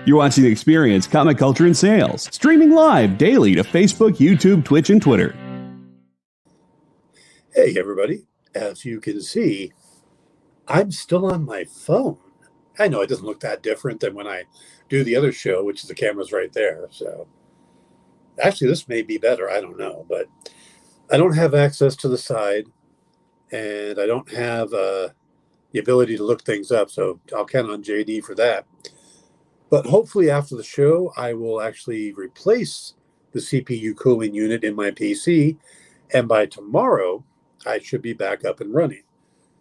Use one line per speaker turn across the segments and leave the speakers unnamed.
You're watching The Experience, Comic Culture and Sales, streaming live daily to Facebook, YouTube, Twitch, and Twitter.
Hey, everybody. As you can see, I'm still on my phone. I know it doesn't look that different than when I do the other show, which is the camera's right there. So actually, this may be better. I don't know. But I don't have access to the side, and I don't have the ability to look things up. So I'll count on JD for that. But hopefully after the show, I will actually replace the CPU cooling unit in my PC. And by tomorrow, I should be back up and running.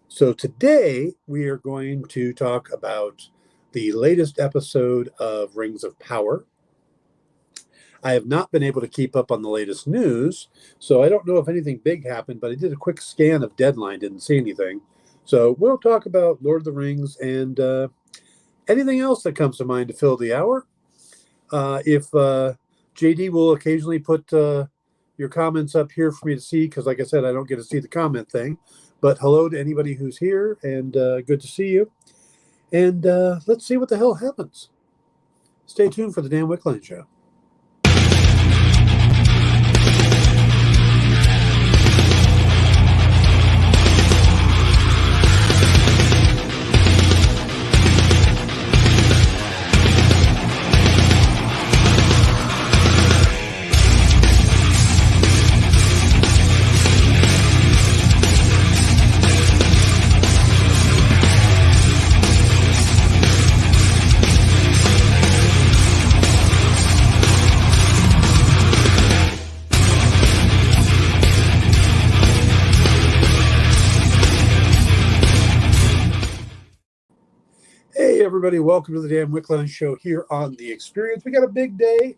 So today, we are going to talk about the latest episode of Rings of Power. I have not been able to keep up on the latest news, so I don't know if anything big happened, but I did a quick scan of Deadline, didn't see anything. So we'll talk about Lord of the Rings and anything else that comes to mind to fill the hour. If JD will occasionally put your comments up here for me to see, because like I said, I don't get to see the comment thing. But hello to anybody who's here, and good to see you. And let's see what the hell happens. Stay tuned for the Dan Wickline Show. Everybody, welcome to the Dan Wickline Show here on The Experience. We got a big day.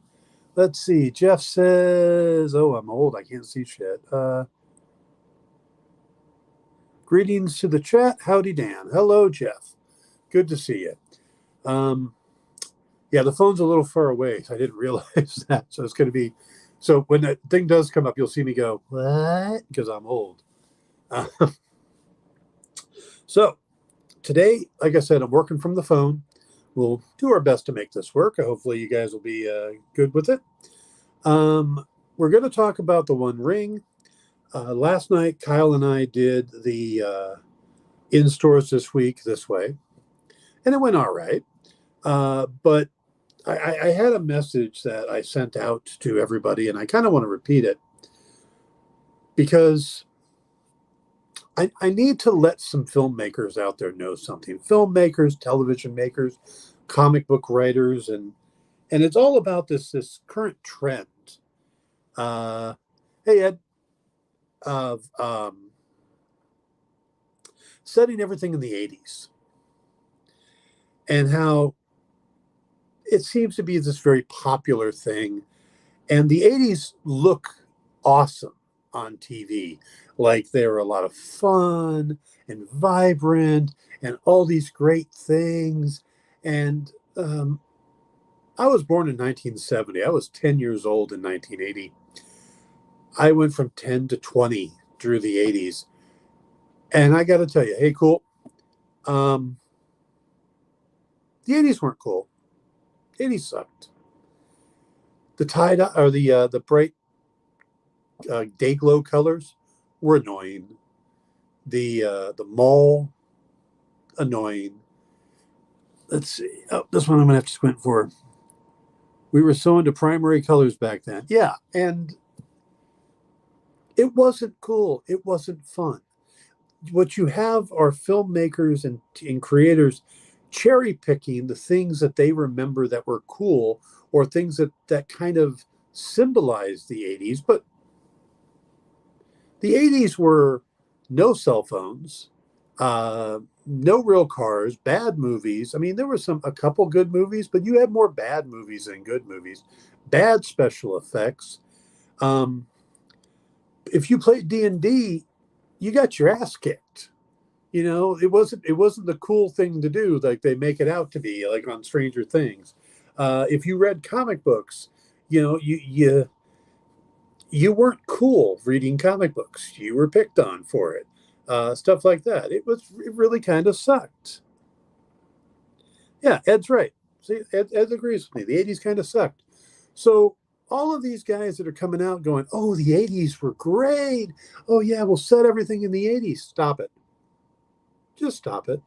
Let's see. Jeff says, oh, I'm old. I can't see shit. Greetings to the chat. Howdy, Dan. Hello, Jeff. Good to see you. Yeah, the phone's a little far away. So I didn't realize that. So it's going to be, so when that thing does come up, you'll see me go, what? Because I'm old. So, today, like I said, I'm working from the phone. We'll do our best to make this work. Hopefully, you guys will be good with it. We're going to talk about the One Ring. Last night, Kyle and I did the in-stores this way, and it went all right. But I had a message that I sent out to everybody, and I kind of want to repeat it because I need to let some filmmakers out there know something. Filmmakers, television makers, comic book writers, and it's all about this current trend. Hey, Ed, of setting everything in the 80s. And how it seems to be this very popular thing. And the 80s look awesome on TV. Like they were a lot of fun and vibrant and all these great things. And I was born in 1970. I was 10 years old in 1980. I went from 10 to 20 through the 80s. And I got to tell you, hey, cool. The 80s weren't cool. The 80s sucked. The tie-dye or the bright day glow colors were annoying. The mall, annoying. Let's see. Oh, this one I'm gonna have to squint for. We were so into primary colors back then. Yeah, and it wasn't cool. It wasn't fun. What you have are filmmakers and creators cherry picking the things that they remember that were cool, or things that kind of symbolize the 80s. But the 80s were no cell phones, no real cars, bad movies. I mean, there were a couple good movies, but you had more bad movies than good movies. Bad special effects. If you played D&D, you got your ass kicked. You know, it wasn't the cool thing to do like they make it out to be, like on Stranger Things. If you read comic books, you know, you weren't cool reading comic books. You were picked on for it. Stuff like that. It really kind of sucked. Yeah, Ed's right. See, Ed agrees with me. The 80s kind of sucked. So all of these guys that are coming out going, oh, the 80s were great. Oh, yeah, we'll set everything in the 80s. Stop it. Just stop it.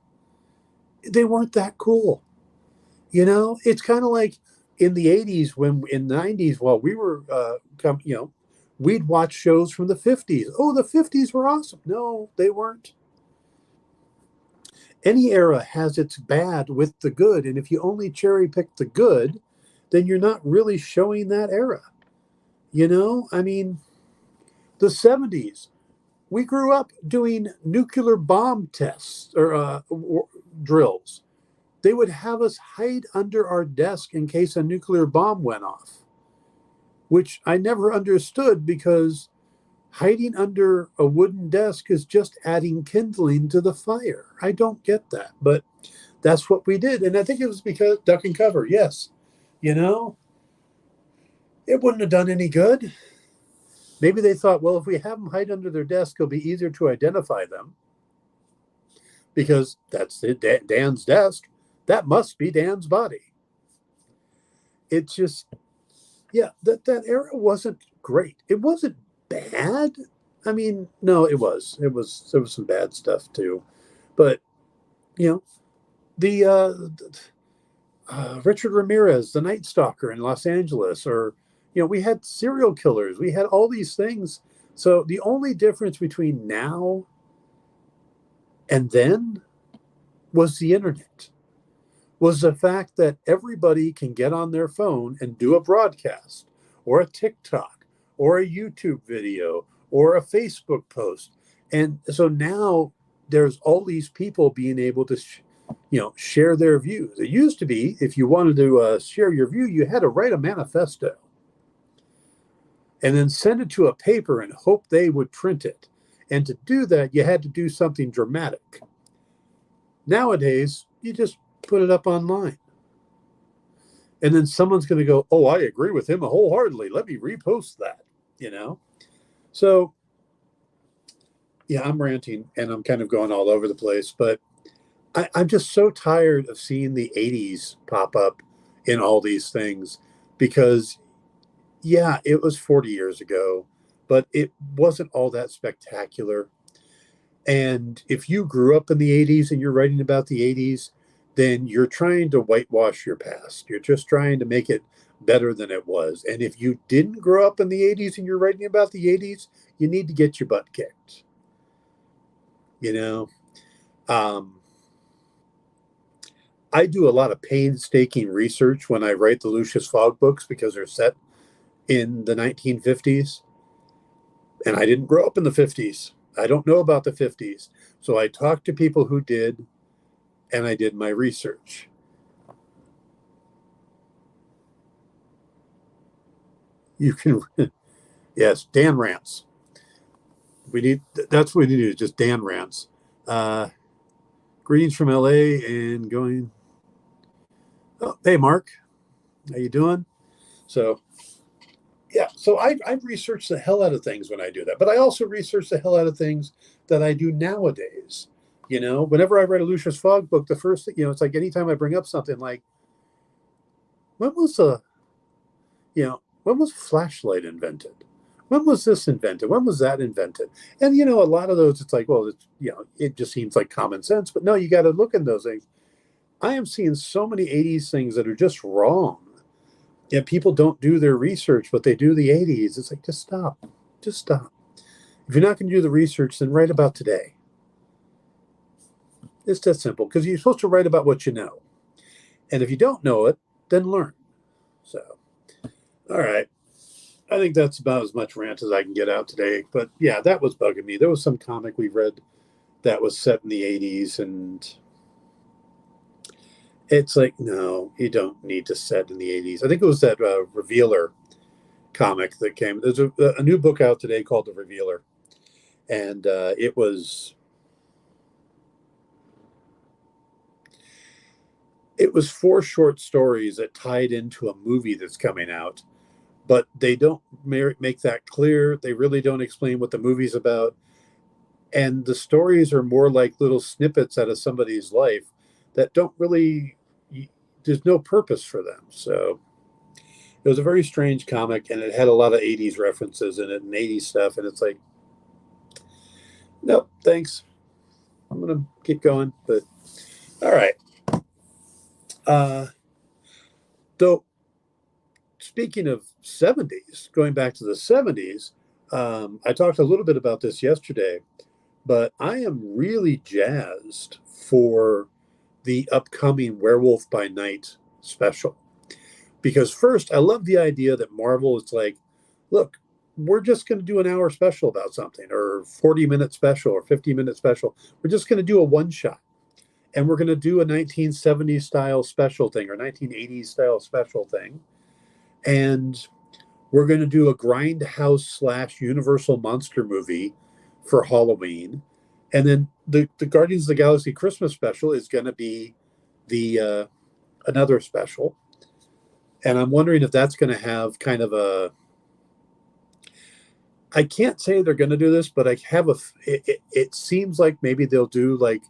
They weren't that cool. You know, it's kind of like in the 80s, when in the 90s, while we were, we'd watch shows from the 50s. Oh, the 50s were awesome. No, they weren't. Any era has its bad with the good. And if you only cherry pick the good, then you're not really showing that era. You know, I mean, the 70s, we grew up doing nuclear bomb tests or drills. They would have us hide under our desk in case a nuclear bomb went off, which I never understood, because hiding under a wooden desk is just adding kindling to the fire. I don't get that, but that's what we did. And I think it was because duck and cover. Yes. You know, it wouldn't have done any good. Maybe they thought, well, if we have them hide under their desk, it'll be easier to identify them, because that's it, Dan's desk. That must be Dan's body. It's just, yeah, that era wasn't great. It wasn't bad. I mean, no, there was some bad stuff too. But, you know, the Richard Ramirez, the Night Stalker in Los Angeles, or, you know, we had serial killers. We had all these things. So the only difference between now and then was the internet, was the fact that everybody can get on their phone and do a broadcast or a TikTok or a YouTube video or a Facebook post. And so now there's all these people being able to, share their views. It used to be, if you wanted to share your view, you had to write a manifesto and then send it to a paper and hope they would print it. And to do that, you had to do something dramatic. Nowadays, you just put it up online. And then someone's going to go, oh, I agree with him wholeheartedly. Let me repost that, So, yeah, I'm ranting and I'm kind of going all over the place. But I'm just so tired of seeing the 80s pop up in all these things, because, yeah, it was 40 years ago, but it wasn't all that spectacular. And if you grew up in the 80s and you're writing about the 80s, then you're trying to whitewash your past. You're just trying to make it better than it was. And if you didn't grow up in the 80s and you're writing about the 80s, you need to get your butt kicked. I do a lot of painstaking research when I write the Lucius Fogg books, because they're set in the 1950s. And I didn't grow up in the 50s. I don't know about the 50s. So I talked to people who did, and I did my research. You can, yes, Dan rants. That's what we need to do, just Dan rants. Greetings from LA and going. Oh, hey, Mark. How you doing? So, yeah, so I research the hell out of things when I do that. But I also research the hell out of things that I do nowadays. Whenever I write a Lucius Fogg book, the first thing, it's like anytime I bring up something like, when was flashlight invented? When was this invented? When was that invented? And, a lot of those, it's like, well, it just seems like common sense. But no, you got to look at those things. I am seeing so many 80s things that are just wrong. Yeah, people don't do their research, but they do the 80s. It's like, just stop. Just stop. If you're not going to do the research, then write about today. It's that simple, because you're supposed to write about what you know. And if you don't know it, then learn. So, all right. I think that's about as much rant as I can get out today. But yeah, that was bugging me. There was some comic we read that was set in the 80s, and it's like, no, you don't need to set in the 80s. I think it was that Revealer comic that came. There's a new book out today called The Revealer. And it was 4 short stories that tied into a movie that's coming out. But they don't make that clear. They really don't explain what the movie's about. And the stories are more like little snippets out of somebody's life that don't really, there's no purpose for them. So it was a very strange comic, and it had a lot of 80s references in it and 80s stuff. And it's like, nope, thanks. I'm going to keep going. But all right. Though, speaking of 70s, going back to the 70s, I talked a little bit about this yesterday, but I am really jazzed for the upcoming Werewolf by Night special. Because first, I love the idea that Marvel is like, look, we're just going to do an hour special about something, or 40-minute special, or 50-minute special. We're just going to do a one-shot. And we're going to do a 1970s style special thing, or 1980s style special thing. And we're going to do a Grindhouse / Universal Monster movie for Halloween. And then the Guardians of the Galaxy Christmas special is going to be the another special. And I'm wondering if that's going to have kind of a... I can't say they're going to do this, but I have it seems like maybe they'll do like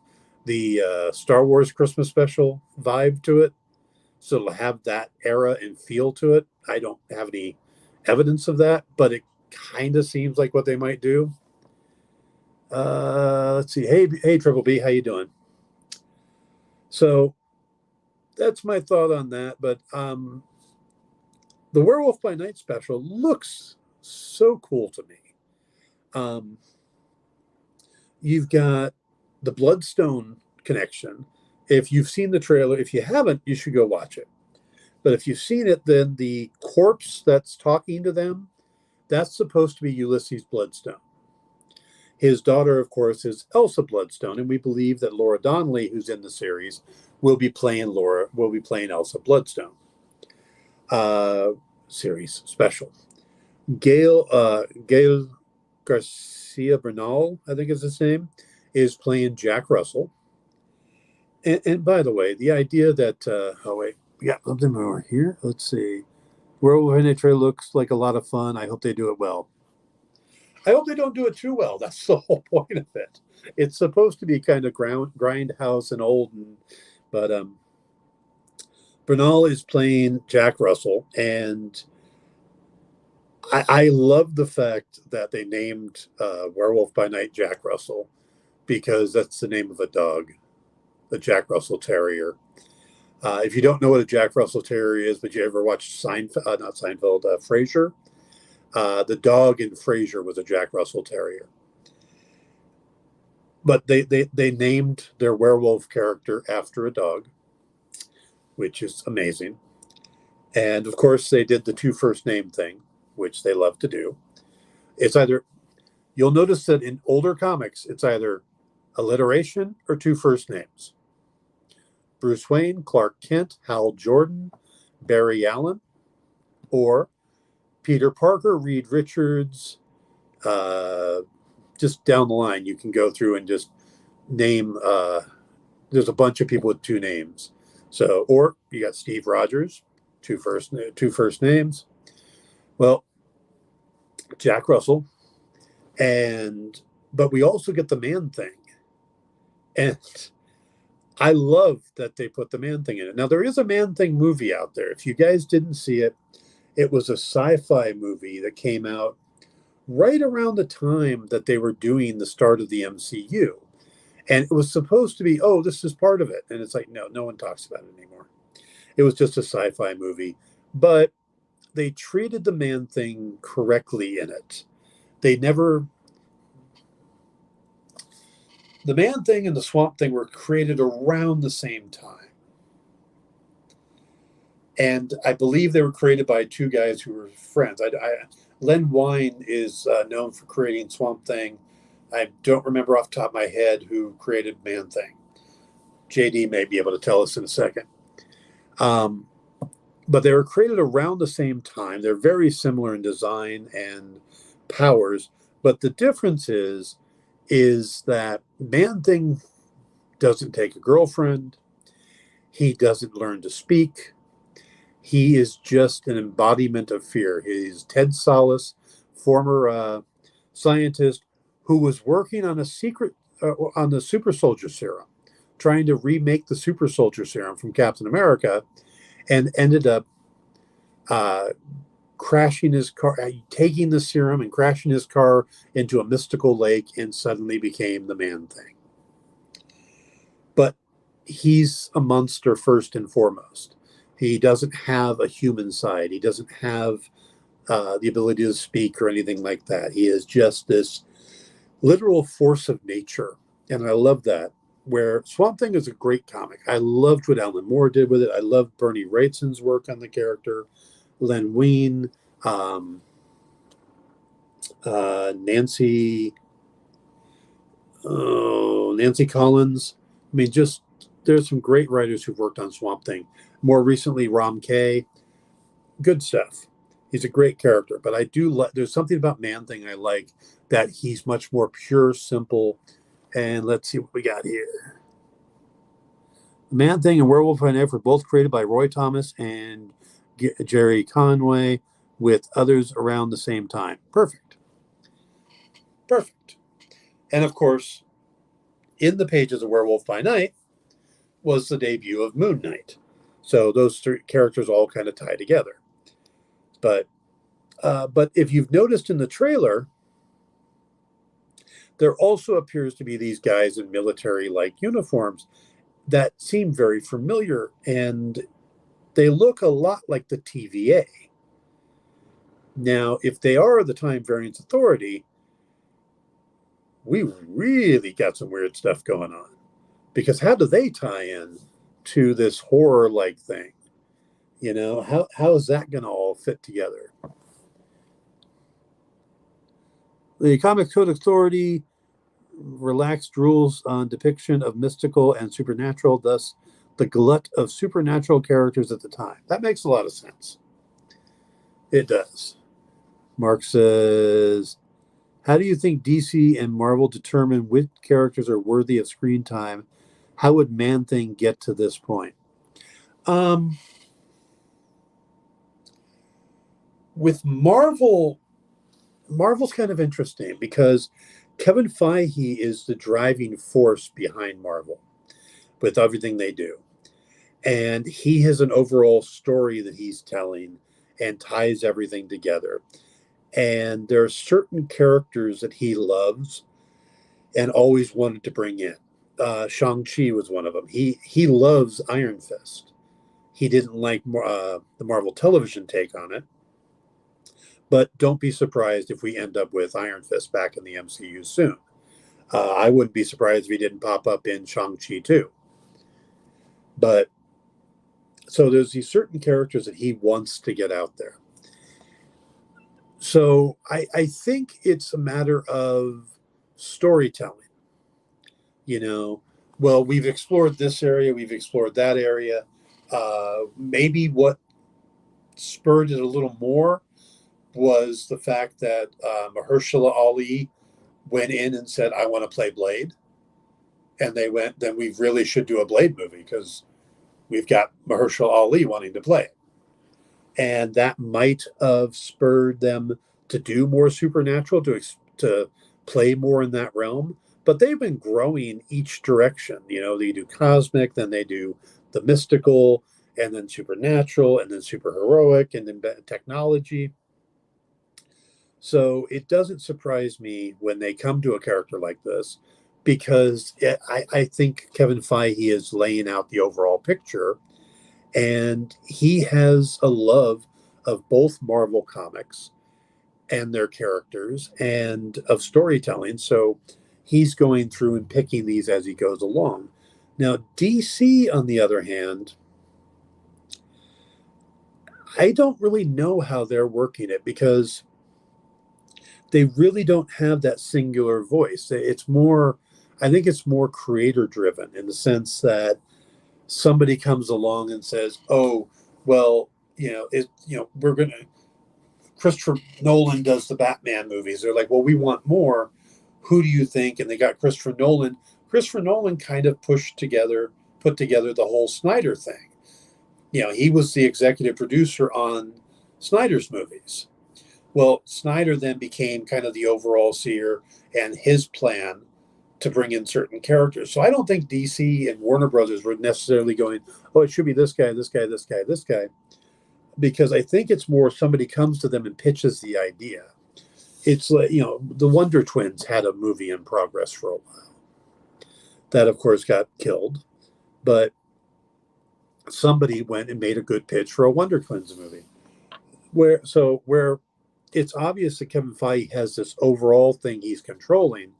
the Star Wars Christmas special vibe to it. So it'll have that era and feel to it. I don't have any evidence of that, but it kind of seems like what they might do. Let's see. Hey, Triple B, how you doing? So that's my thought on that. But the Werewolf by Night special looks so cool to me. You've got the Bloodstone connection. If you've seen the trailer, if you haven't, you should go watch it. But if you've seen it, then the corpse that's talking to them, that's supposed to be Ulysses Bloodstone. His daughter, of course, is Elsa Bloodstone, and we believe that Laura Donnelly, who's in the series, will be playing Elsa Bloodstone. Series special. Gail Garcia Bernal, I think is his name, is playing Jack Russell. And by the way, the idea that we got something more here. Let's see. Werewolf by Night trailer looks like a lot of fun. I hope they do it well. I hope they don't do it too well. That's the whole point of it. It's supposed to be kind of grindhouse and old, but Bernal is playing Jack Russell, and I love the fact that they named Werewolf by Night Jack Russell, because that's the name of a dog, the Jack Russell Terrier. If you don't know what a Jack Russell Terrier is, but you ever watched Frasier, the dog in Frasier was a Jack Russell Terrier. But they named their werewolf character after a dog, which is amazing. And of course, they did the 2 first name thing, which they love to do. It's either, you'll notice that in older comics, it's either alliteration or 2 first names. Bruce Wayne, Clark Kent, Hal Jordan, Barry Allen, or Peter Parker, Reed Richards. Just down the line, you can go through and just name, there's a bunch of people with 2 names. So, or you got Steve Rogers, 2 first names. Well, Jack Russell, but we also get the Man-Thing. And I love that they put the Man-Thing in it. Now, there is a Man-Thing movie out there. If you guys didn't see it, it was a sci-fi movie that came out right around the time that they were doing the start of the MCU. And it was supposed to be, oh, this is part of it. And it's like, no one talks about it anymore. It was just a sci-fi movie. But they treated the Man-Thing correctly in it. The Man-Thing and the Swamp Thing were created around the same time. And I believe they were created by 2 guys who were friends. Len Wein is known for creating Swamp Thing. I don't remember off the top of my head who created Man-Thing. JD may be able to tell us in a second. But they were created around the same time. They're very similar in design and powers. But the difference is that Man-Thing doesn't take a girlfriend. He doesn't learn to speak. He is just an embodiment of fear. He's Ted Solis, former scientist who was working on a secret on the super soldier serum, trying to remake the super soldier serum from Captain America, and ended up crashing his car, taking the serum and crashing his car into a mystical lake, and suddenly became the Man-Thing. But he's a monster first and foremost. He doesn't have a human side. He doesn't have the ability to speak or anything like that. He is just this literal force of nature. And I love that. Where Swamp Thing is a great comic. I loved what Alan Moore did with it. I loved Bernie Wrightson's work on the character. Len Wein, Nancy Collins. I mean, just there's some great writers who've worked on Swamp Thing. More recently, Rom K. Good stuff. He's a great character, but I do like. There's something about Man-Thing I like, that he's much more pure, simple. And let's see what we got here. Man-Thing and Werewolf by Night were both created by Roy Thomas and Jerry Conway, with others around the same time. Perfect. And of course, in the pages of Werewolf by Night was the debut of Moon Knight. So those three characters all kind of tie together. But if you've noticed in the trailer, there also appears to be these guys in military-like uniforms that seem very familiar, and they look a lot like the TVA. Now, if they are the Time Variance Authority, we really got some weird stuff going on. Because how do they tie in to this horror-like thing? You know, how is that going to all fit together? The Comic Code Authority relaxed rules on depiction of mystical and supernatural, thus the glut of supernatural characters at the time. That makes a lot of sense. It does. Mark says, how do you think DC and Marvel determine which characters are worthy of screen time? How would Man-Thing get to this point? With Marvel's kind of interesting, because Kevin Feige is the driving force behind Marvel with everything they do. And he has an overall story that he's telling and ties everything together. And there are certain characters that he loves and always wanted to bring in. Shang-Chi was one of them. He loves Iron Fist. He didn't like the Marvel television take on it. But don't be surprised if we end up with Iron Fist back in the MCU soon. I wouldn't be surprised if he didn't pop up in Shang-Chi too. But so there's these certain characters that he wants to get out there. So I think it's a matter of storytelling. You know, well, we've explored this area, we've explored that area. Maybe what spurred it a little more was the fact that Mahershala Ali went in and said, I want to play Blade. And they went, then we really should do a Blade movie, because we've got Mahershala Ali wanting to play it. And that might have spurred them to do more supernatural, to play more in that realm. But they've been growing each direction. You know, they do cosmic, then they do the mystical, and then supernatural, and then superheroic, and then technology. So it doesn't surprise me when they come to a character like this, because I think Kevin Feige is laying out the overall picture, and he has a love of both Marvel comics and their characters and of storytelling. So he's going through and picking these as he goes along. Now, DC, on the other hand, I don't really know how they're working it, because they really don't have that singular voice. It's more, I think it's more creator driven, in the sense that somebody comes along and says, oh, well, we're going to, Christopher Nolan does the Batman movies. They're like, well, we want more. Who do you think? And they got Christopher Nolan. Christopher Nolan kind of put together the whole Snyder thing. You know, he was the executive producer on Snyder's movies. Well, Snyder then became kind of the overall seer, and his plan to bring in certain characters. So I don't think DC and Warner Brothers were necessarily going, oh, it should be this guy, this guy, this guy, this guy, because I think it's more somebody comes to them and pitches the idea. It's like, the Wonder Twins had a movie in progress for a while. That, of course, got killed. But somebody went and made a good pitch for a Wonder Twins movie. Where it's obvious that Kevin Feige has this overall thing he's controlling.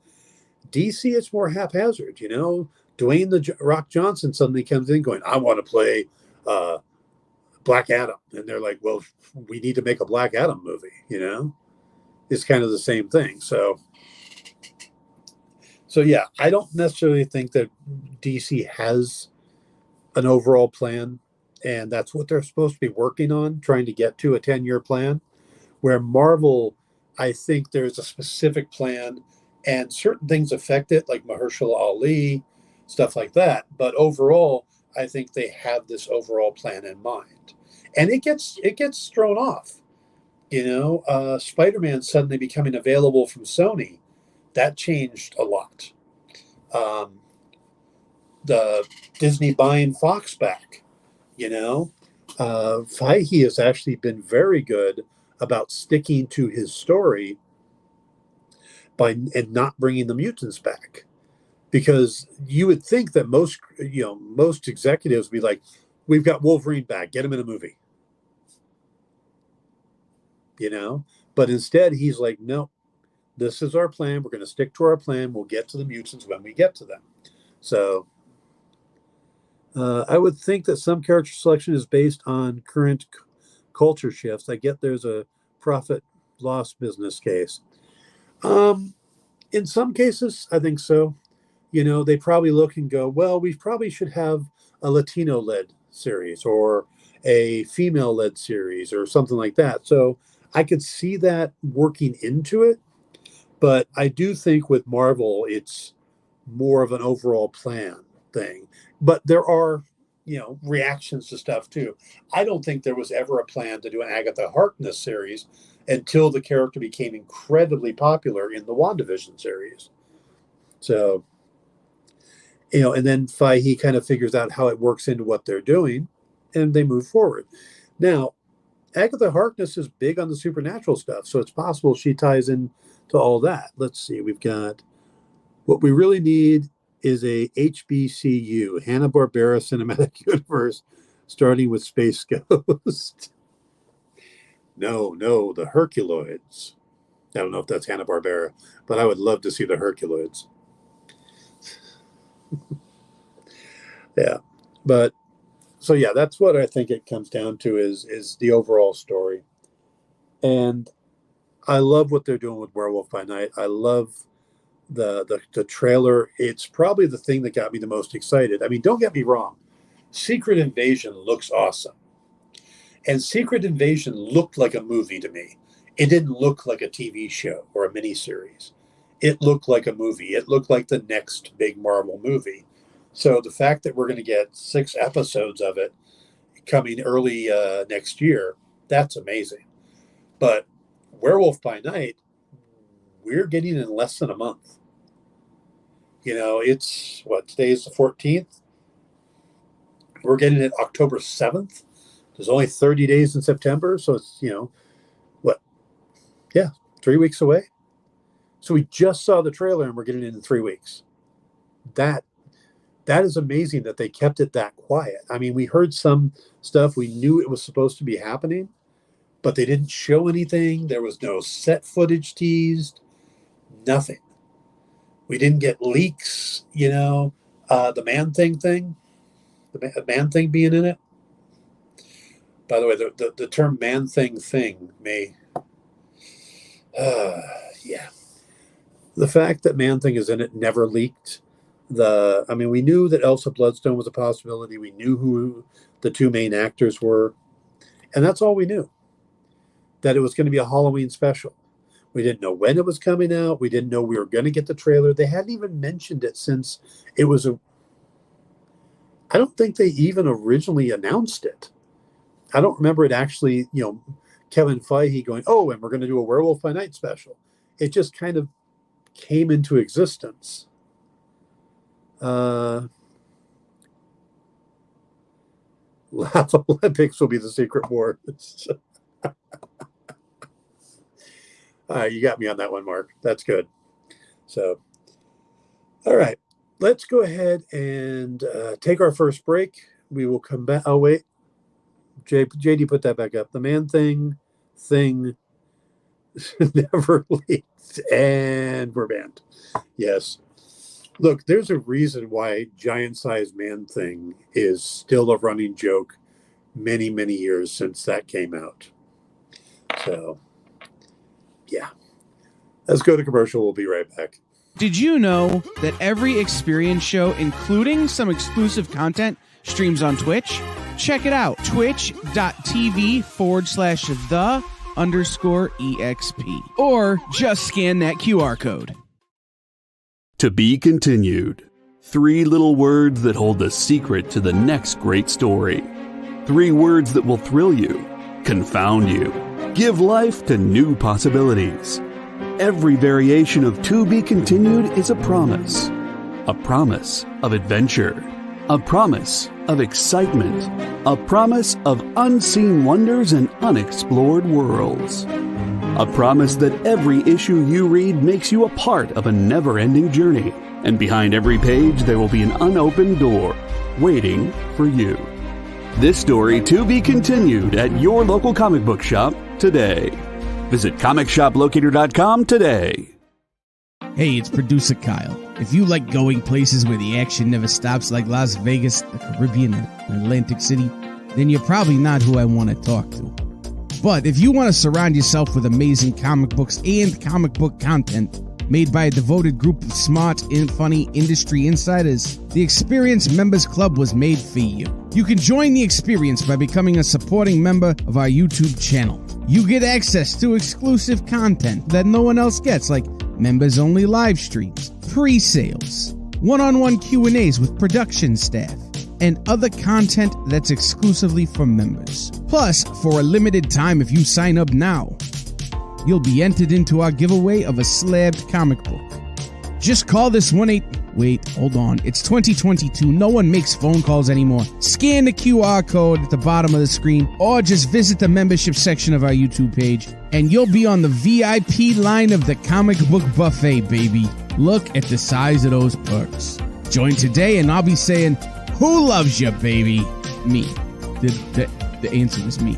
DC, it's more haphazard, Dwayne the Rock Johnson suddenly comes in going, I want to play Black Adam. And they're like, well, we need to make a Black Adam movie, It's kind of the same thing. So yeah, I don't necessarily think that DC has an overall plan, and that's what they're supposed to be working on, trying to get to a 10-year plan, where Marvel, I think there's a specific plan and certain things affect it, like Mahershala Ali, stuff like that. But overall, I think they have this overall plan in mind, and it gets thrown off. Spider-Man suddenly becoming available from Sony, that changed a lot. The Disney buying Fox back, Feige has actually been very good about sticking to his story and not bringing the mutants back, because you would think that most executives would be like, we've got Wolverine back, get him in a movie, but instead he's like, no, this is our plan, we're going to stick to our plan, we'll get to the mutants when we get to them. So I would think that some character selection is based on current culture shifts. I get there's a profit loss business case. In some cases, I think so. They probably look and go, well, we probably should have a Latino-led series or a female-led series or something like that. So I could see that working into it. But I do think with Marvel, it's more of an overall plan thing. But there are, reactions to stuff too. I don't think there was ever a plan to do an Agatha Harkness series until the character became incredibly popular in the WandaVision series. So, and then Feige kind of figures out how it works into what they're doing, and they move forward. Now, Agatha Harkness is big on the supernatural stuff, so it's possible she ties in to all that. Let's see, we've got, what we really need is a HBCU, Hanna-Barbera Cinematic Universe, starting with Space Ghost. No, the Herculoids. I don't know if that's Hanna-Barbera, but I would love to see the Herculoids. Yeah, but so yeah, that's what I think it comes down to is the overall story. And I love what they're doing with Werewolf by Night. I love the trailer. It's probably the thing that got me the most excited. I mean, don't get me wrong, Secret Invasion looks awesome, and Secret Invasion looked like a movie to me. It didn't look like a TV show or a miniseries. It looked like a movie. It looked like the next big Marvel movie. So the fact that we're going to get 6 episodes of it coming early next year, that's amazing. But Werewolf by Night, we're getting in less than a month. It's today is the 14th. We're getting it October 7th. There's only 30 days in September. So it's, 3 weeks away. So we just saw the trailer and we're getting it in 3 weeks. That is amazing that they kept it that quiet. I mean, we heard some stuff. We knew it was supposed to be happening, but they didn't show anything. There was no set footage teased. Nothing. We didn't get leaks, the Man-Thing thing, the Man-Thing being in it. By the way, the term Man-Thing thing may, yeah. The fact that Man-Thing is in it never leaked. We knew that Elsa Bloodstone was a possibility. We knew who the 2 main actors were. And that's all we knew. That it was going to be a Halloween special. We didn't know when it was coming out. We didn't know we were going to get the trailer. They hadn't even mentioned it since it was I don't think they even originally announced it. I don't remember it actually, Kevin Feige going, oh, and we're going to do a Werewolf by Night special. It just kind of came into existence. Laugh Olympics will be the secret war. You got me on that one, Mark. That's good. So, all right. Let's go ahead and take our first break. We will come back. Oh, wait. JD, put that back up. The man thing never leaves. And we're banned. Yes. Look, there's a reason why giant-sized man thing is still a running joke many, many years since that came out. So, yeah. Let's go to commercial. We'll be right back.
Did you know that every experience show, including some exclusive content, streams on Twitch? Check it out. Twitch.tv/the_EXP. Or just scan that QR code.
To be continued. 3 little words that hold the secret to the next great story. 3 words that will thrill you, confound you, give life to new possibilities. Every variation of To Be Continued is a promise of adventure, a promise of excitement, a promise of unseen wonders and unexplored worlds. A promise that every issue you read makes you a part of a never-ending journey, and behind every page there will be an unopened door waiting for you. This story to be continued at your local comic book shop today. Visit comicshoplocator.com today.
Hey, it's producer Kyle. If you like going places where the action never stops like Las Vegas, the Caribbean, and Atlantic City, then you're probably not who I want to talk to. But if you want to surround yourself with amazing comic books and comic book content made by a devoted group of smart and funny industry insiders, the Experience Members Club was made for you. You can join the experience by becoming a supporting member of our YouTube channel. You get access to exclusive content that no one else gets, like members-only live streams, pre-sales, one-on-one Q&As with production staff, and other content that's exclusively for members. Plus, for a limited time, if you sign up now, you'll be entered into our giveaway of a slabbed comic book. Just call this Wait, hold on. It's 2022. No one makes phone calls anymore. Scan the QR code at the bottom of the screen, or just visit the membership section of our YouTube page, and you'll be on the VIP line of the comic book buffet, baby. Look at the size of those perks. Join today, and I'll be saying, "Who loves you, baby?" Me. The answer is me.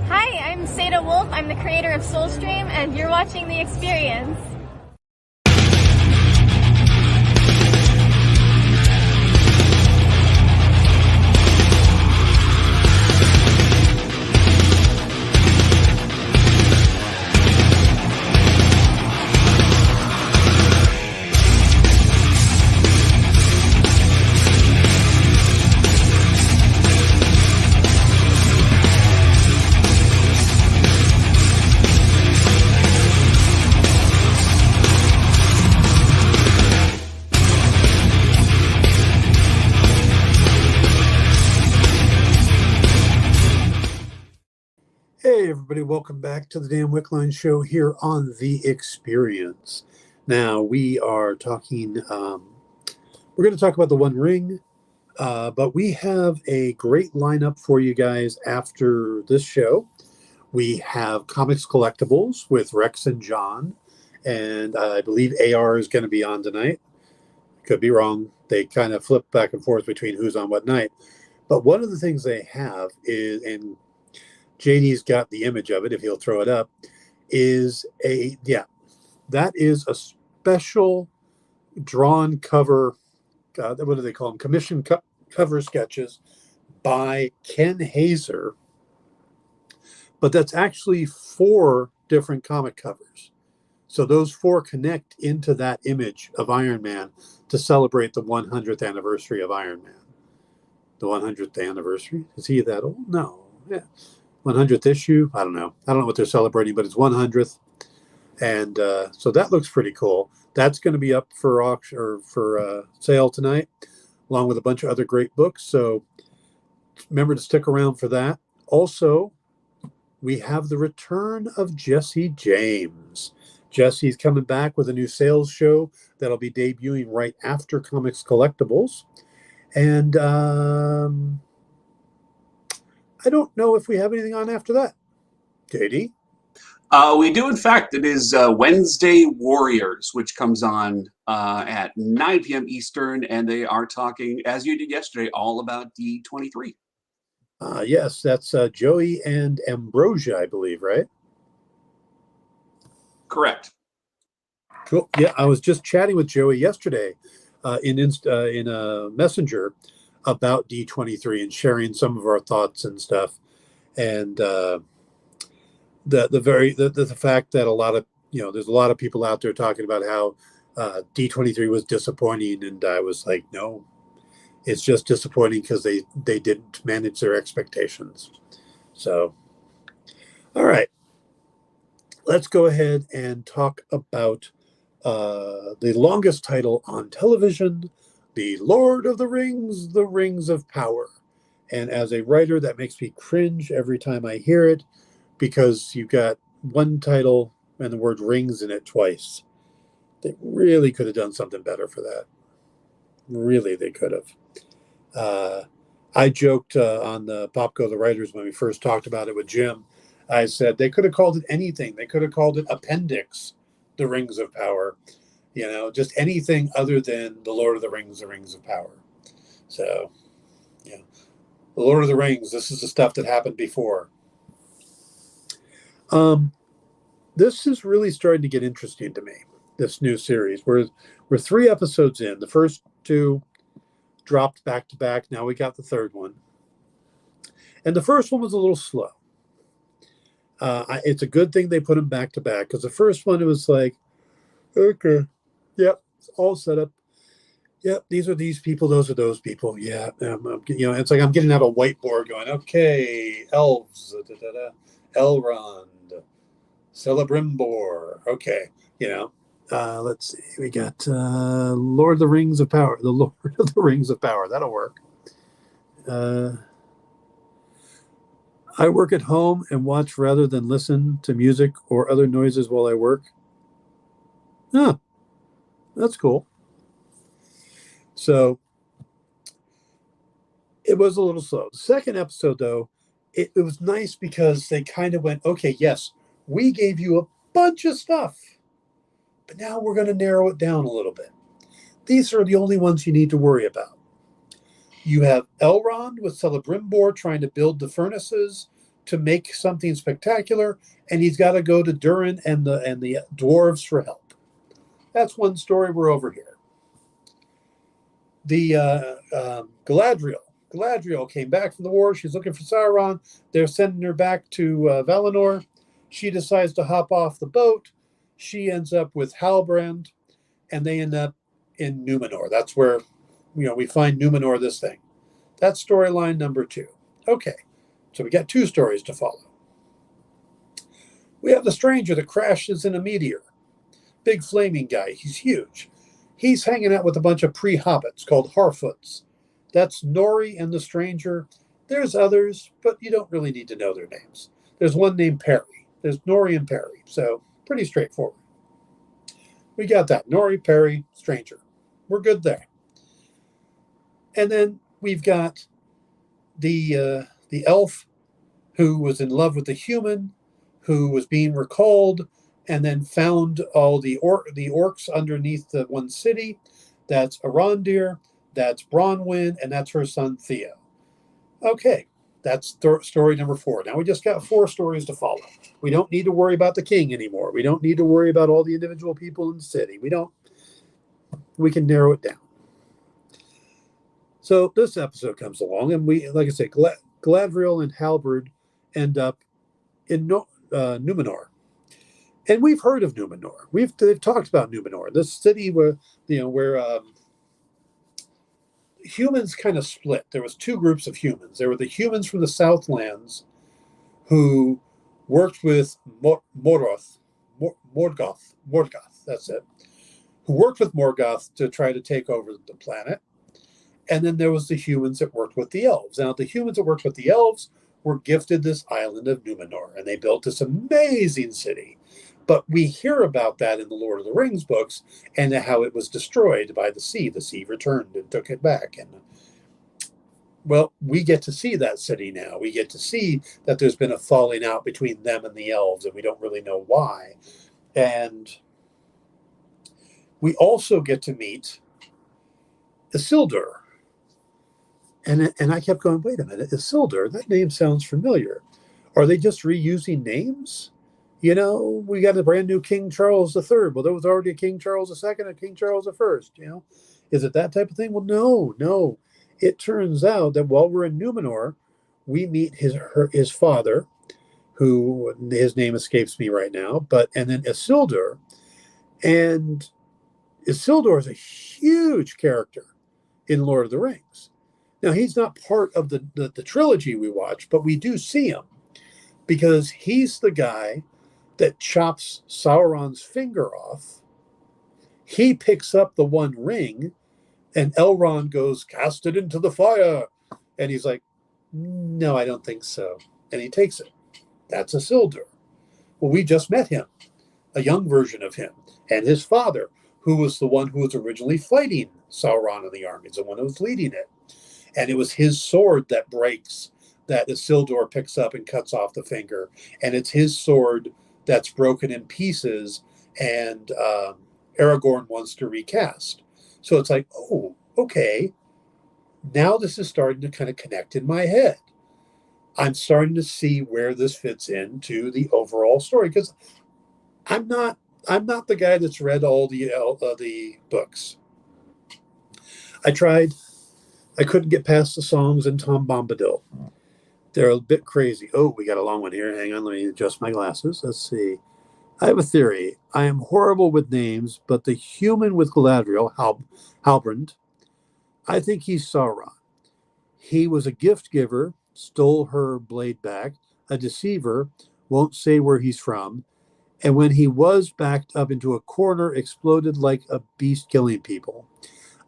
Hi, I'm Seda Wolf. I'm the creator of Soulstream, and you're watching The Experience.
Hey everybody, welcome back to the Dan Wickline Show here on The Experience. Now we are talking, we're going to talk about the One Ring, but we have a great lineup for you guys after this show. We have Comics Collectibles with Rex and John, and I believe AR is going to be on tonight. Could be wrong. They kind of flip back and forth between who's on what night. But one of the things they have is, and JD's got the image of it, if he'll throw it up, is that is a special drawn cover, what do they call them? Commission cover sketches by Ken Hazer. But that's actually 4 different comic covers. So those 4 connect into that image of Iron Man to celebrate the 100th anniversary of Iron Man. The 100th anniversary? Is he that old? No. Yeah. 100th issue. I don't know what they're celebrating, but it's 100th, and so that looks pretty cool. That's going to be up for auction or for sale tonight, along with a bunch of other great books. So remember to stick around for that. Also, we have the return of Jesse James. Jesse's coming back with a new sales show that'll be debuting right after Comics Collectibles. And I don't know if we have anything on after that. JD?
We do, in fact. It is Wednesday Warriors, which comes on at 9 p.m. Eastern, and they are talking, as you did yesterday, all about D23.
Yes, that's Joey and Ambrosia, I believe, right?
Correct.
Cool. Yeah, I was just chatting with Joey yesterday in a messenger about D23 and sharing some of our thoughts and stuff, and the fact that a lot of there's a lot of people out there talking about how D23 was disappointing, and I was like, no, it's just disappointing because they didn't manage their expectations. So, all right, let's go ahead and talk about the longest title on television, The Lord of the Rings, The Rings of Power. And as a writer, that makes me cringe every time I hear it, because you've got one title and the word rings in it twice. They really could have done something better for that. Really, they could have. I joked on the Popco the Writers when we first talked about it with Jim. I said they could have called it anything. They could have called it Appendix, The Rings of Power. Just anything other than The Lord of the Rings, The Rings of Power. So, The Lord of the Rings, this is the stuff that happened before. This is really starting to get interesting to me, this new series. We're 3 episodes in. The first 2 dropped back to back. Now we got the third one. And the first one was a little slow. It's a good thing they put them back to back, because the first one, it was like, okay, yep, it's all set up. Yep, these are these people, those are those people. Yeah, it's like I'm getting out a whiteboard going, okay, elves, Elrond, Celebrimbor. Okay, let's see. We got Lord of the Rings of Power. The Lord of the Rings of Power. That'll work. I work at home and watch rather than listen to music or other noises while I work. Huh. That's cool. So it was a little slow. The second episode, though, it was nice because they kind of went, okay, yes, we gave you a bunch of stuff, but now we're going to narrow it down a little bit. These are the only ones you need to worry about. You have Elrond with Celebrimbor trying to build the furnaces to make something spectacular, and he's got to go to Durin and the dwarves for help. That's one story. We're over here. The Galadriel. Galadriel came back from the war. She's looking for Sauron. They're sending her back to Valinor. She decides to hop off the boat. She ends up with Halbrand, and they end up in Numenor. That's where we find Numenor, this thing. That's storyline number 2. Okay, so we got 2 stories to follow. We have the stranger that crashes in a meteor. Big flaming guy. He's huge. He's hanging out with a bunch of pre-hobbits called Harfoots. That's Nori and the stranger. There's others, but you don't really need to know their names. There's one named Perry. There's Nori and Perry. So pretty straightforward. We got that. Nori, Perry, stranger. We're good there. And then we've got the elf who was in love with the human, who was being recalled, and then found all the orcs underneath the one city. That's Arondir, that's Bronwyn, and that's her son Theo. Okay, that's story number 4. Now we just got 4 stories to follow. We don't need to worry about the king anymore. We don't need to worry about all the individual people in the city. We can narrow it down. So this episode comes along, and we, like I said, Galadriel and Halberd end up in Numenor. And we've heard of Numenor. They've talked about Numenor, this city where humans kind of split. There was 2 groups of humans. There were the humans from the Southlands who worked with Morgoth. That's it. Who worked with Morgoth to try to take over the planet. And then there was the humans that worked with the elves. Now, the humans that worked with the elves were gifted this island of Numenor, and they built this amazing city But we hear about that in the Lord of the Rings books and how it was destroyed by the sea. The sea returned and took it back. And well, we get to see that city now. We get to see that there's been a falling out between them and the elves, and we don't really know why. And we also get to meet Isildur. And I kept going, wait a minute, Isildur, that name sounds familiar. Are they just reusing names? You know, we got a brand new King Charles III. Well, there was already a King Charles II and King Charles I, you know. Is it that type of thing? Well, no. It turns out that while we're in Numenor, we meet his father, who his name escapes me right now, and then Isildur. And Isildur is a huge character in Lord of the Rings. Now, he's not part of the trilogy we watch, but we do see him because he's the guy that chops Sauron's finger off. He picks up the One Ring, and Elrond goes, cast it into the fire. And he's like, no, I don't think so. And he takes it. That's Isildur. Well, we just met him, a young version of him, and his father, who was the one who was originally fighting Sauron and the armies, the one who was leading it. And it was his sword that breaks, that Isildur picks up and cuts off the finger. And it's his sword that's broken in pieces, and Aragorn wants to recast. So it's like, oh, okay. Now this is starting to kind of connect in my head. I'm starting to see where this fits into the overall story, because I'm not the guy that's read all the books. I tried. I couldn't get past the songs in Tom Bombadil. They're a bit crazy. Oh, we got a long one here. Hang on, let me adjust my glasses. Let's see. I have a theory. I am horrible with names, but the human with Galadriel, Halbrand, I think he's Sauron. He was a gift giver, stole her blade back, a deceiver, won't say where he's from, and when he was backed up into a corner, exploded like a beast killing people.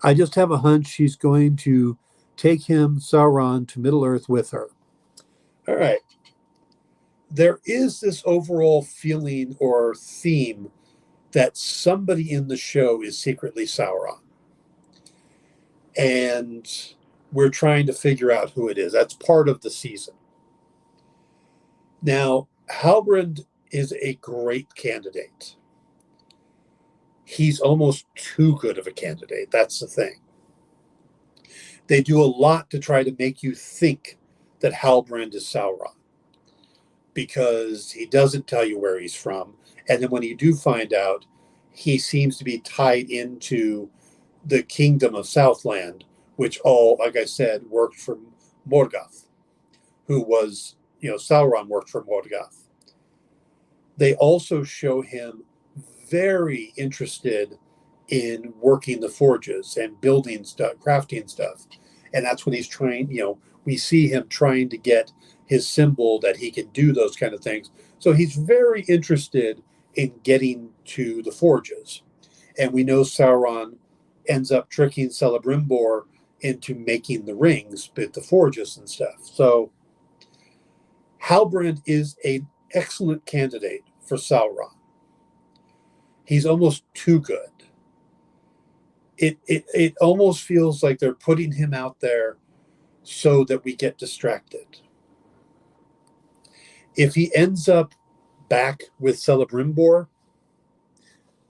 I just have a hunch she's going to take him, Sauron, to Middle-earth with her. All right. There is this overall feeling or theme that somebody in the show is secretly Sauron. And we're trying to figure out who it is. That's part of the season. Now, Halbrand is a great candidate. He's almost too good of a candidate. That's the thing. They do a lot to try to make you think that Halbrand is Sauron, because he doesn't tell you where he's from. And then when you do find out, he seems to be tied into the kingdom of Southland, which all, like I said, worked for Morgoth, who was, Sauron worked for Morgoth. They also show him very interested in working the forges and building stuff, crafting stuff. And that's when he's trying, we see him trying to get his symbol that he can do those kind of things. So he's very interested in getting to the forges. And we know Sauron ends up tricking Celebrimbor into making the rings, but the forges and stuff. So Halbrand is an excellent candidate for Sauron. He's almost too good. It almost feels like they're putting him out there so that we get distracted. If he ends up back with Celebrimbor,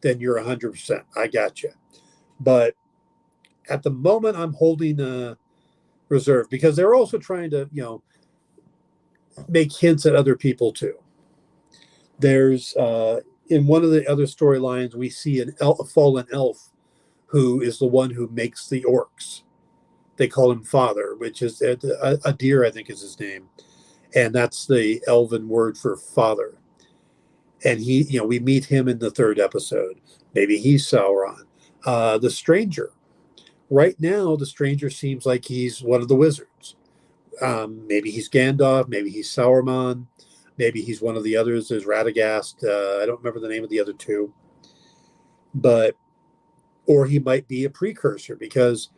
then you're 100%. I got you. But at the moment, I'm holding a reserve, because they're also trying to, make hints at other people too. There's in one of the other storylines, we see a fallen elf who is the one who makes the orcs. They call him Father, which is Adir, I think is his name. And that's the elven word for father. And he, we meet him in the 3rd episode. Maybe he's Sauron. The Stranger. Right now, the Stranger seems like he's one of the wizards. Maybe he's Gandalf. Maybe he's Sauron. Maybe he's one of the others. There's Radagast. I don't remember the name of the other two. Or he might be a precursor, because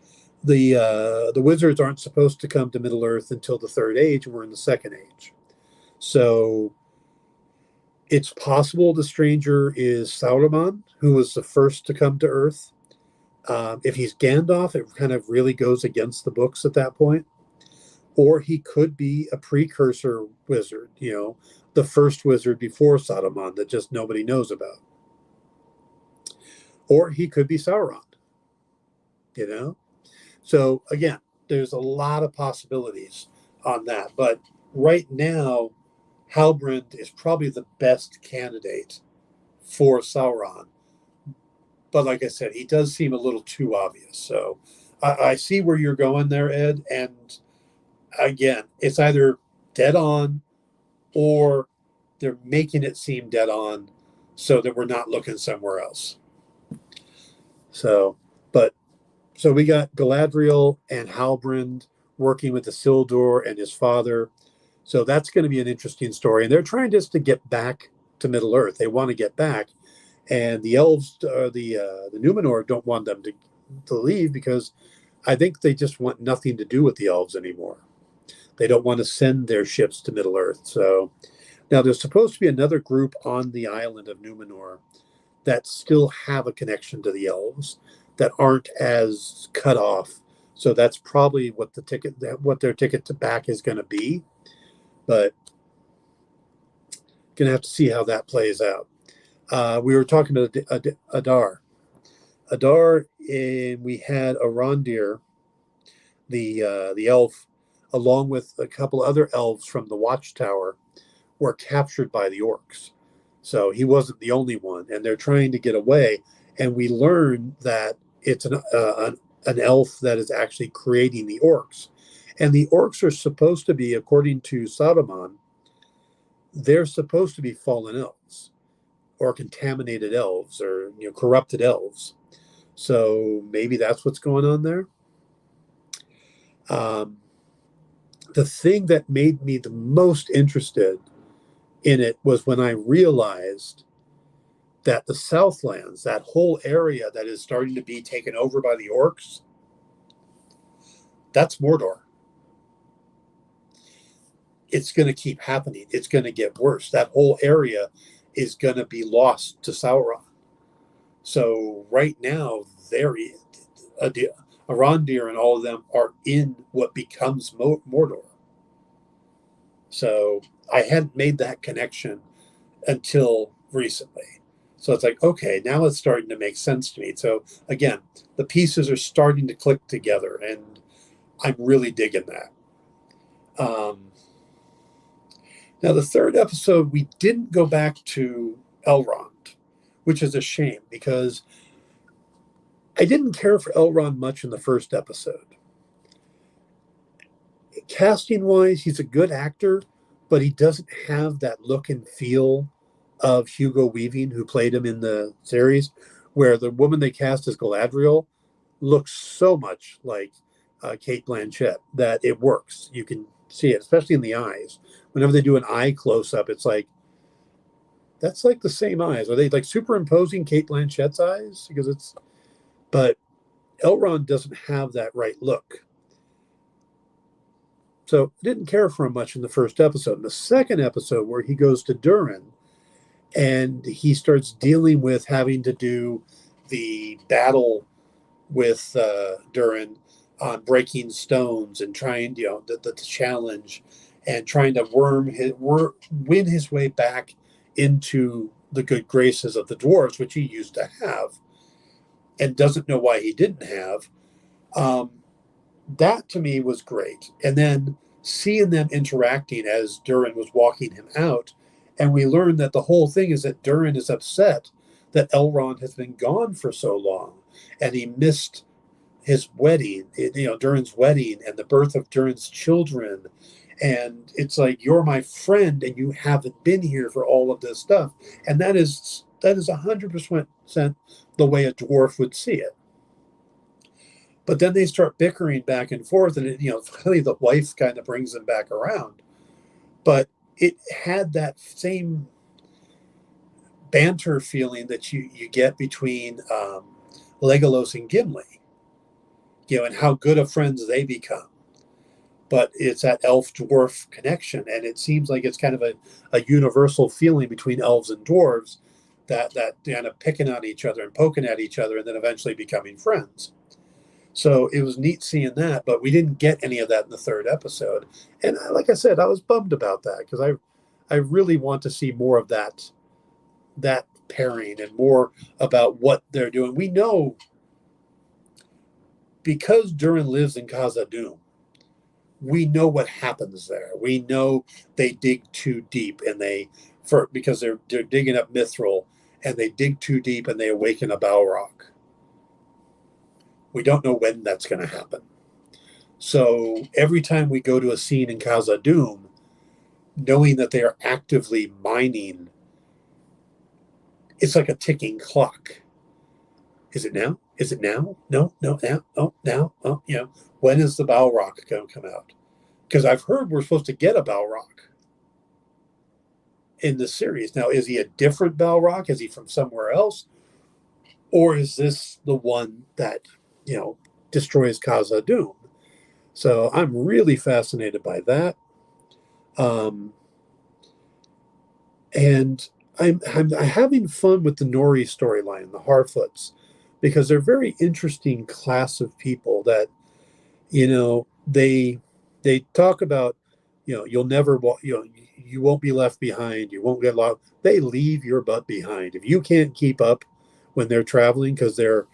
the wizards aren't supposed to come to Middle-earth until the 3rd age, and we're in the 2nd age. So It's possible the stranger is Sauron, who was the first to come to Earth. If he's Gandalf, it kind of really goes against the books at that point. Or he could be a precursor wizard, the first wizard before Saruman that just nobody knows about. Or he could be Sauron, So again, there's a lot of possibilities on that. But right now, Halbrand is probably the best candidate for Sauron. But like I said, he does seem a little too obvious. So I see where you're going there, Ed. And again, it's either dead on or they're making it seem dead on so that we're not looking somewhere else. So we got Galadriel and Halbrand working with the Isildur and his father. So that's going to be an interesting story. And they're trying just to get back to Middle Earth. They want to get back. And the elves, the Numenor, don't want them to leave because I think they just want nothing to do with the elves anymore. They don't want to send their ships to Middle Earth. So now there's supposed to be another group on the island of Numenor that still have a connection to the elves that aren't as cut off. So that's probably what their ticket to back is going to be. But going to have to see how that plays out. We were talking to Adar. Adar, and we had Arondir, the elf, along with a couple other elves from the Watchtower, were captured by the orcs. So he wasn't the only one, and they're trying to get away. And we learn that it's an elf that is actually creating the orcs. And the orcs are supposed to be, according to Saruman, they're supposed to be fallen elves or contaminated elves or corrupted elves. So maybe that's what's going on there. The thing that made me the most interested in it was when I realized that the Southlands, that whole area that is starting to be taken over by the orcs, that's Mordor. It's going to keep happening. It's going to get worse. That whole area is going to be lost to Sauron. So right now, Arondir and all of them are in what becomes Mordor. So I hadn't made that connection until recently. So it's like, okay, now it's starting to make sense to me. So again, the pieces are starting to click together, and I'm really digging that. Now, the third episode, we didn't go back to Elrond, which is a shame because I didn't care for Elrond much in the first episode. Casting-wise, he's a good actor, but he doesn't have that look and feel of Hugo Weaving, who played him in the series, where the woman they cast as Galadriel looks so much like Cate Blanchett that it works. You can see it, especially in the eyes. Whenever they do an eye close-up, it's like, that's like the same eyes. Are they like superimposing Cate Blanchett's eyes? But Elrond doesn't have that right look. So I didn't care for him much in the first episode. In the second episode, where he goes to Durin and he starts dealing with having to do the battle with Durin on breaking stones and trying, the challenge and trying to win his way back into the good graces of the dwarves, which he used to have and doesn't know why he didn't have. That to me was great. And then seeing them interacting as Durin was walking him out, and we learned that the whole thing is that Durin is upset that Elrond has been gone for so long, and he missed his wedding, Durin's wedding and the birth of Durin's children. And it's like, you're my friend and you haven't been here for all of this stuff. And that is 100% the way a dwarf would see it. But then they start bickering back and forth, and finally the wife kind of brings them back around. But it had that same banter feeling that you get between Legolas and Gimli, and how good of friends they become. but it's that elf-dwarf connection, and it seems like it's kind of a universal feeling between elves and dwarves that kind of picking on each other and poking at each other and then eventually becoming friends. So it was neat seeing that, but we didn't get any of that in the third episode. And like I said, I was bummed about that because I really want to see more of that pairing and more about what they're doing. We know because Durin lives in Khazad-dûm, we know what happens there. We know they dig too deep because they're digging up Mithril, and they dig too deep and they awaken a Balrog. We don't know when that's going to happen. So every time we go to a scene in Khazad-dûm, knowing that they are actively mining, it's like a ticking clock. Is it now? Is it now? No, now. Oh, now. Oh, when is the Balrog going to come out? Because I've heard we're supposed to get a Balrog in the series. Now, is he a different Balrog? Is he from somewhere else? Or is this the one that, destroys Khazad-dûm? So I'm really fascinated by that. And I'm having fun with the Nori storyline, the Harfoots, because they're a very interesting class of people that, they talk about, you'll never, you won't be left behind. You won't get lost. They leave your butt behind. If you can't keep up when they're traveling, because they're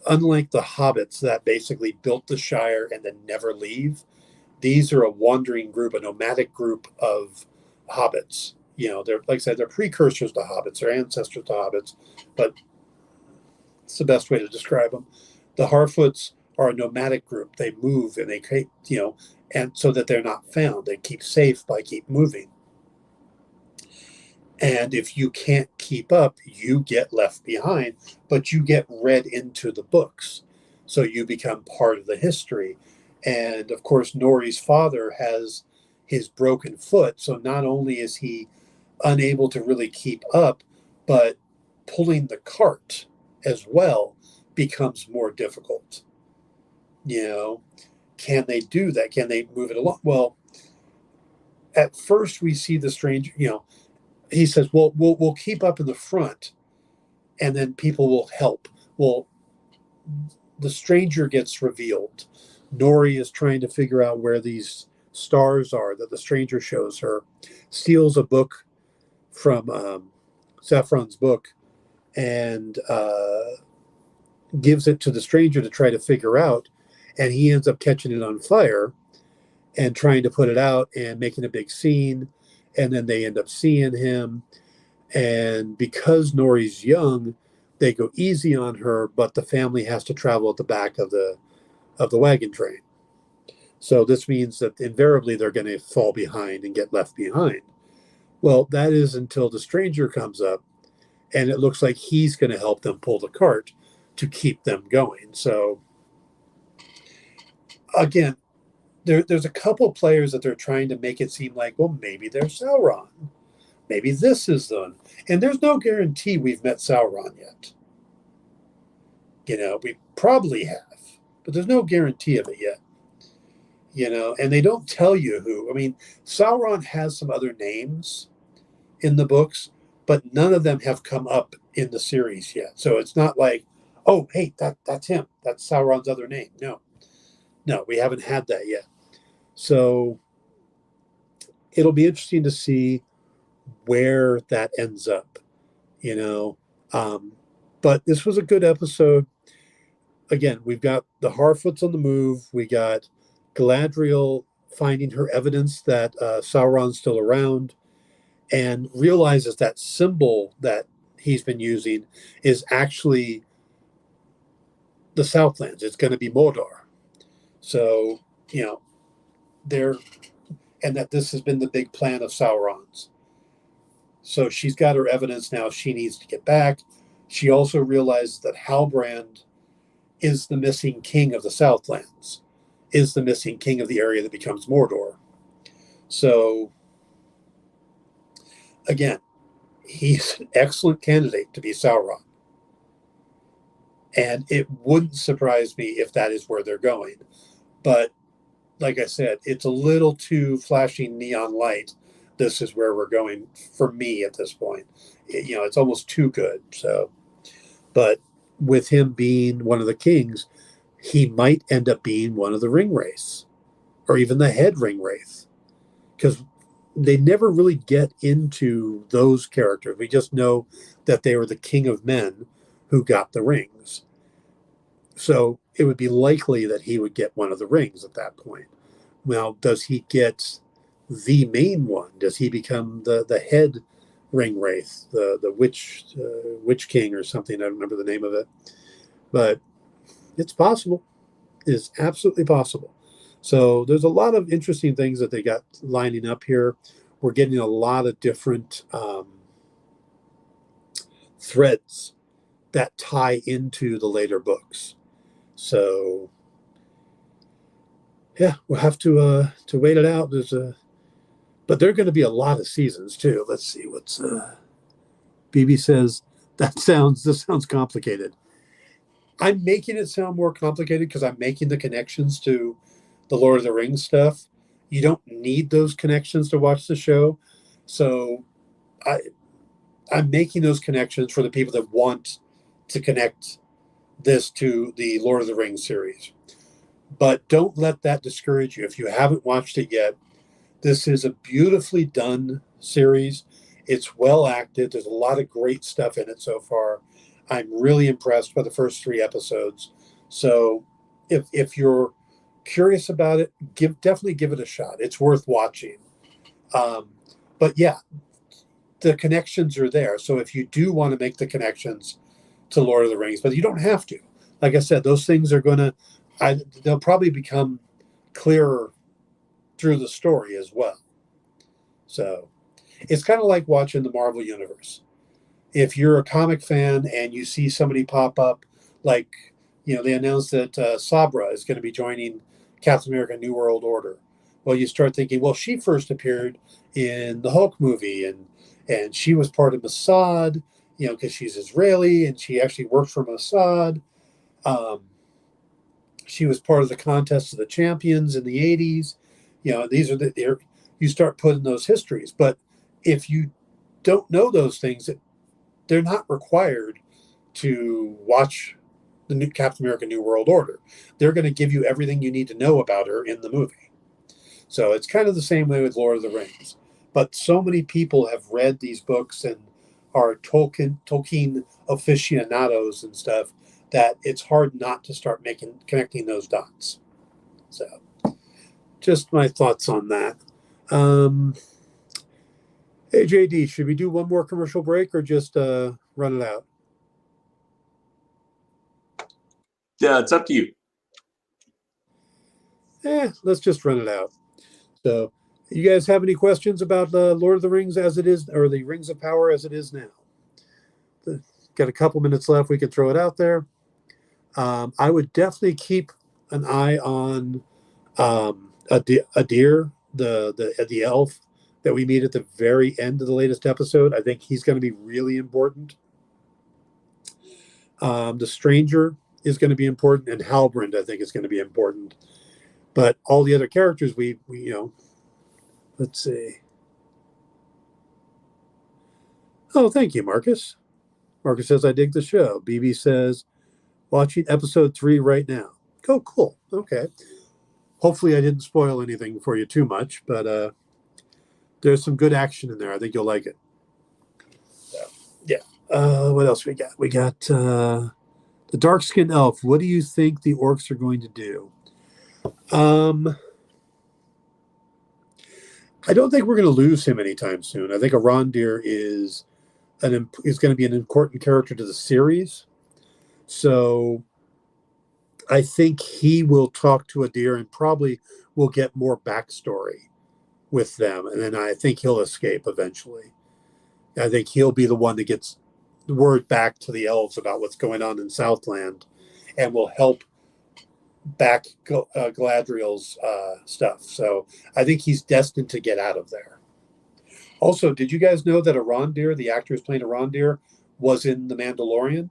unlike the hobbits that basically built the Shire and then never leave. These are a wandering group, a nomadic group of hobbits. They're, like I said, they're precursors to hobbits, they're ancestors to hobbits, but it's the best way to describe them. The Harfoots are a nomadic group. They move and they create, and so that they're not found. They keep safe by keep moving. And if you can't keep up, you get left behind, but you get read into the books. So you become part of the history. And of course, Nori's father has his broken foot. So not only is he unable to really keep up, but pulling the cart as well becomes more difficult. Can they do that? Can they move it along? Well, at first we see the stranger, he says, well, we'll keep up in the front and then people will help. Well, the stranger gets revealed. Nori is trying to figure out where these stars are that the stranger shows her, steals a book from Saffron's book and gives it to the stranger to try to figure out. And he ends up catching it on fire and trying to put it out and making a big scene. And then they end up seeing him. And because Nori's young, they go easy on her, but the family has to travel at the back of the wagon train. So this means that invariably they're going to fall behind and get left behind. Well, that is until the stranger comes up, and it looks like he's going to help them pull the cart to keep them going. So again, there's a couple players that they're trying to make it seem like, well, maybe they're Sauron. Maybe this is the one. And there's no guarantee we've met Sauron yet. We probably have, but there's no guarantee of it yet. And they don't tell you who. I mean, Sauron has some other names in the books, but none of them have come up in the series yet. So it's not like, oh, hey, that's him. That's Sauron's other name. No, we haven't had that yet. So it'll be interesting to see where that ends up, but this was a good episode. Again, we've got the Harfoots on the move. We got Galadriel finding her evidence that Sauron's still around and realizes that symbol that he's been using is actually the Southlands. It's going to be Mordor. So, and that this has been the big plan of Sauron's. So she's got her evidence now. She needs to get back. She also realizes that Halbrand is the missing king of the Southlands, is the missing king of the area that becomes Mordor. So, again, he's an excellent candidate to be Sauron. And it wouldn't surprise me if that is where they're going. But like I said, it's a little too flashing neon light. This is where we're going for me at this point. It's almost too good. So, but with him being one of the kings, he might end up being one of the ring wraiths, or even the head ring wraith, because they never really get into those characters. We just know that they were the king of men who got the rings. So it would be likely that he would get one of the rings at that point. Well, does he get the main one? Does he become the head ring wraith, the witch king or something? I don't remember the name of it, but it's possible. It is absolutely possible. So there's a lot of interesting things that they got lining up here. We're getting a lot of different threads that tie into the later books. So yeah, we'll have to wait it out. But there are going to be a lot of seasons too. Let's see what's BB says. This sounds complicated. I'm making it sound more complicated because I'm making the connections to the Lord of the Rings stuff. You don't need those connections to watch the show. So I'm making those connections for the people that want to connect this to the Lord of the Rings series. But don't let that discourage you. If you haven't watched it yet, this is a beautifully done series. It's well acted. There's a lot of great stuff in it so far. I'm really impressed by the first 3 episodes. So if you're curious about it, definitely give it a shot. It's worth watching. But yeah, the connections are there. So if you do want to make the connections to Lord of the Rings, but you don't have to. Like I said, those things are they'll probably become clearer through the story as well. So it's kind of like watching the Marvel Universe. If you're a comic fan and you see somebody pop up, like, they announced that Sabra is going to be joining Captain America New World Order. Well, you start thinking, well, she first appeared in the Hulk movie, and she was part of Mossad, because she's Israeli and she actually worked for Mossad. She was part of the Contest of the Champions in the 80s. These are you start putting those histories. But if you don't know those things, they're not required to watch the new Captain America New World Order. They're going to give you everything you need to know about her in the movie. So it's kind of the same way with Lord of the Rings. But so many people have read these books and are Tolkien aficionados and stuff that it's hard not to start connecting those dots. So just my thoughts on that. Hey, JD, should we do one more commercial break or just run it out?
Yeah, it's up to you.
Let's just run it out. So, you guys have any questions about Lord of the Rings as it is, or the Rings of Power as it is now? Got a couple minutes left. We can throw it out there. I would definitely keep an eye on Adir, the elf that we meet at the very end of the latest episode. I think he's going to be really important. The stranger is going to be important, and Halbrand, I think, is going to be important. But all the other characters, we let's see. Oh, thank you, Marcus. Marcus says, I dig the show. BB says, watching episode 3 right now. Oh, cool. Okay. Hopefully I didn't spoil anything for you too much, but there's some good action in there. I think you'll like it. So, yeah. What else we got? We got the dark-skinned elf. What do you think the orcs are going to do? I don't think we're going to lose him anytime soon. I think Arondir is going to be an important character to the series. So I think he will talk to Adir and probably will get more backstory with them. And then I think he'll escape eventually. I think he'll be the one that gets the word back to the elves about what's going on in Southland and will help back Galadriel's stuff. So I think he's destined to get out of there. Also, did you guys know that Arondir, the actor who's playing Arondir, was in The Mandalorian?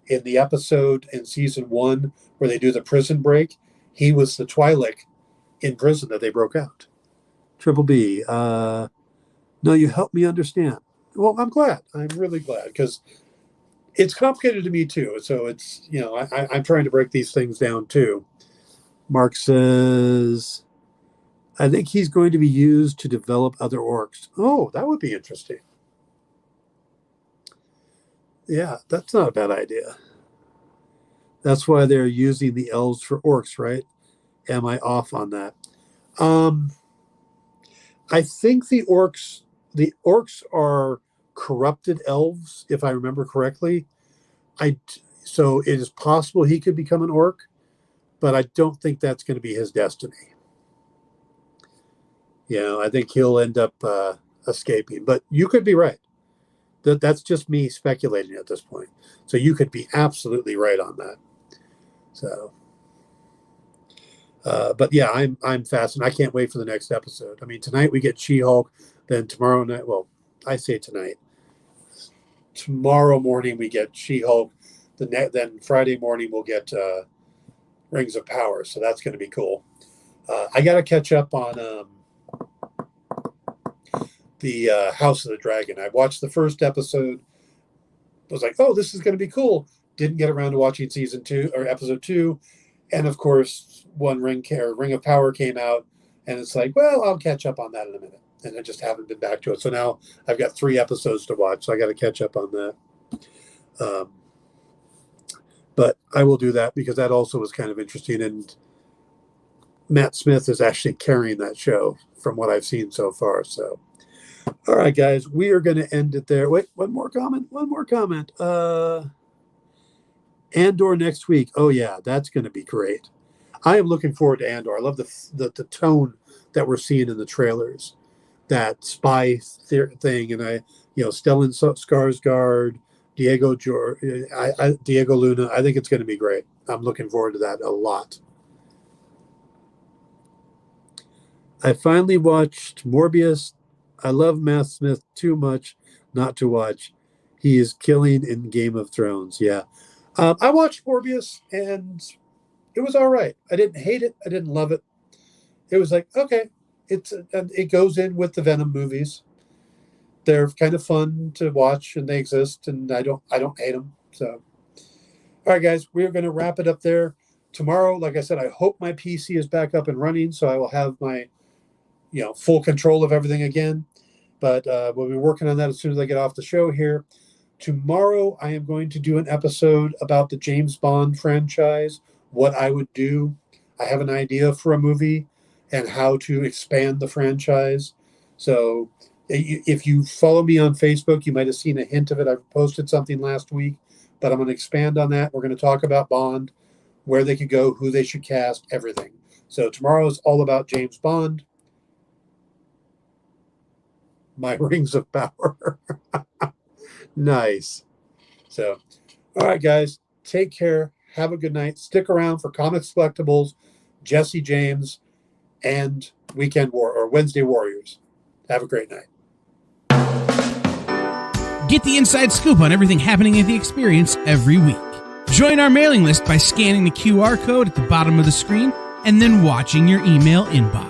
In the episode in season 1 where they do the prison break, he was the Twi'lek in prison that they broke out. Triple B. No, you helped me understand. Well, I'm glad. I'm really glad because it's complicated to me too. So it's, I'm trying to break these things down too. Mark says, I think he's going to be used to develop other orcs. Oh, that would be interesting. Yeah, that's not a bad idea. That's why they're using the elves for orcs, right? Am I off on that? I think the orcs are corrupted elves, if I remember correctly. So it is possible he could become an orc, but I don't think that's going to be his destiny. I think he'll end up escaping. But you could be right. That's just me speculating at this point. So you could be absolutely right on that. So, but yeah, I'm fascinated. I can't wait for the next episode. I mean, tonight we get She-Hulk. Then tomorrow night, well, I say tonight. Tomorrow morning we get She-Hulk. Then Friday morning we'll get Rings of Power. So that's going to be cool. I got to catch up on the House of the Dragon. I watched the first episode. I was like, oh, this is going to be cool. Didn't get around to watching season 2 or episode 2. And of course, Ring of Power came out. And it's like, well, I'll catch up on that in a minute. And I just haven't been back to it. So now I've got 3 episodes to watch. So I got to catch up on that. But I will do that because that also was kind of interesting. And Matt Smith is actually carrying that show from what I've seen so far. So, all right, guys, we are going to end it there. Wait, one more comment. Andor next week. Oh, yeah, that's going to be great. I am looking forward to Andor. I love the tone that we're seeing in the trailers. That spy thing. And Stellan Skarsgård, Diego Luna. I think it's going to be great. I'm looking forward to that a lot. I finally watched Morbius. I love Matt Smith too much not to watch. He is killing in Game of Thrones. Yeah. I watched Morbius and it was all right. I didn't hate it. I didn't love it. It was like, okay, it goes in with the Venom movies. They're kind of fun to watch and they exist and I don't hate them. So, all right, guys, we're going to wrap it up there. Tomorrow, like I said, I hope my PC is back up and running so I will have my full control of everything again. But we'll be working on that as soon as I get off the show here. Tomorrow, I am going to do an episode about the James Bond franchise, what I would do. I have an idea for a movie and how to expand the franchise. So if you follow me on Facebook, you might have seen a hint of it. I posted something last week, but I'm going to expand on that. We're going to talk about Bond, where they could go, who they should cast, everything. So tomorrow is all about James Bond. My Rings of Power. Nice. So, all right, guys, take care. Have a good night. Stick around for Comics Collectibles, Jesse James, and Wednesday Warriors. Have a great night.
Get the inside scoop on everything happening at the experience every week. Join our mailing list by scanning the QR code at the bottom of the screen and then watching your email inbox.